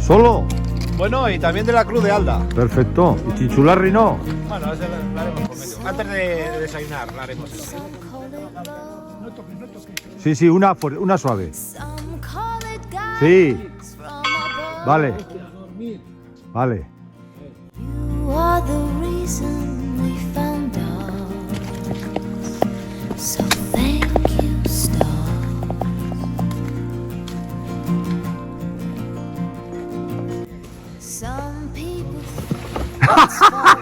¿Solo? Bueno, y también de la Cruz de Alda. Perfecto. ¿Y Chinchularri no? Bueno, ese la haremos por medio. Antes de desayunar la haremos. Sí, sí, una suave. Sí. Vale. Vale. You are the reason we found out. So thank you, stars. Some people think it's far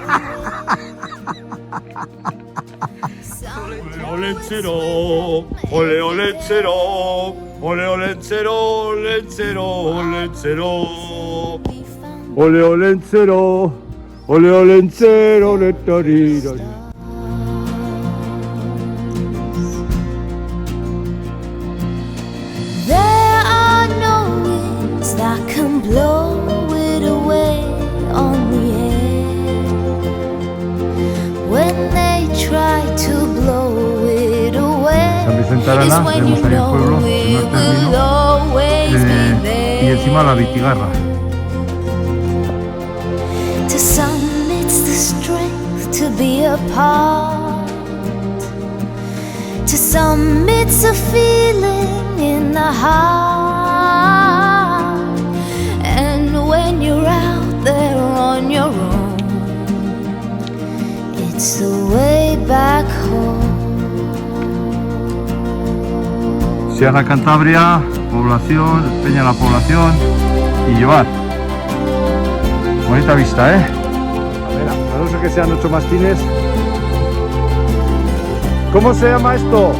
away. Ole lechero, ole lechero, ole lechero, lechero, lechero. Ole lechero, ole lechero, lechero. There are no winds that can blow it away on the air. When they try to blow it away, San Vicente is Arana, when you tenemos ahí el pueblo, know primer it will término, always be there. y encima la Vitigarra. To some it's the strength to be apart. To some it's a feeling in the heart. And when you're out there on your own, it's the way back home. Sierra Cantabria, población, Peña la población y llevar. Bonita vista, ¿eh? A no ser que sean 8 mastines. ¿Cómo se llama esto?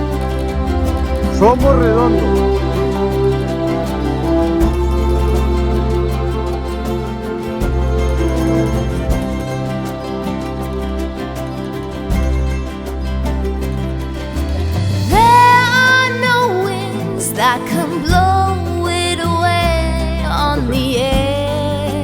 Somos redondos. That can blow it away on the air.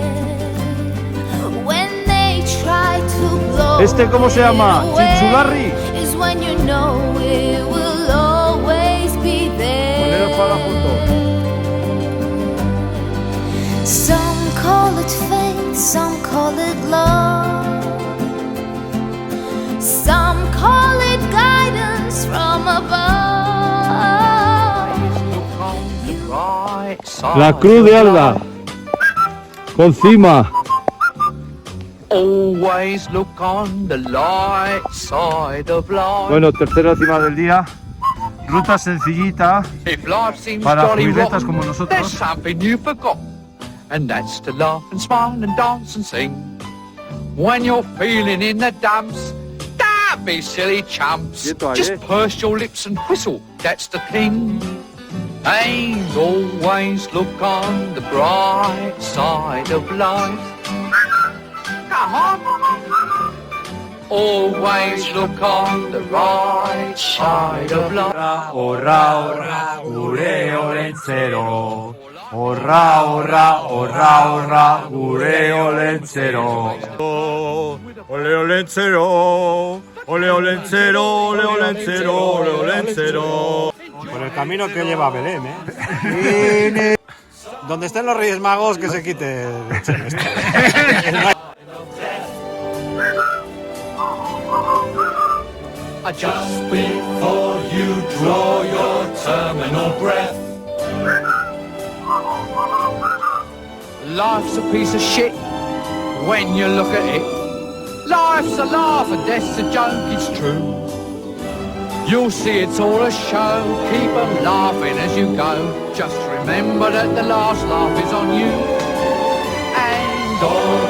When they try to blow ¿Cómo se llama? it away, Chinchularri. is when you know it will always be there. Poneros para la foto. Some call it fate, some call it love. Some call it guidance from above. La Cruz de Alda. Con cima. Always look on the light side of life. Bueno, tercera cima del día. Ruta sencillita If life seems para jolly jubiletas rotten, como there's nosotros. something you forgot, and that's to laugh and smile and dance and sing. When you're feeling in the dumps, don't be silly chumps. Quieto ahí, Just purse your lips and whistle, that's the thing. And always look on the bright side of life. Come on. Always look on the right side of life. Orra, orra, gure olentzero. Orra, orra, orra, orra, gure olentzero. Ole olentzero, ole olentzero, ole olentzero, ole olentzero. Por el camino que lleva a Belén, ¿eh? Donde estén los Reyes Magos, que se quite el chelo este. Just before you draw your terminal breath, Life's a piece of shit when you look at it. Life's a laugh and death's a joke, it's true. You'll see it's all a show, keep 'em laughing as you go. Just remember that the last laugh is on you. And all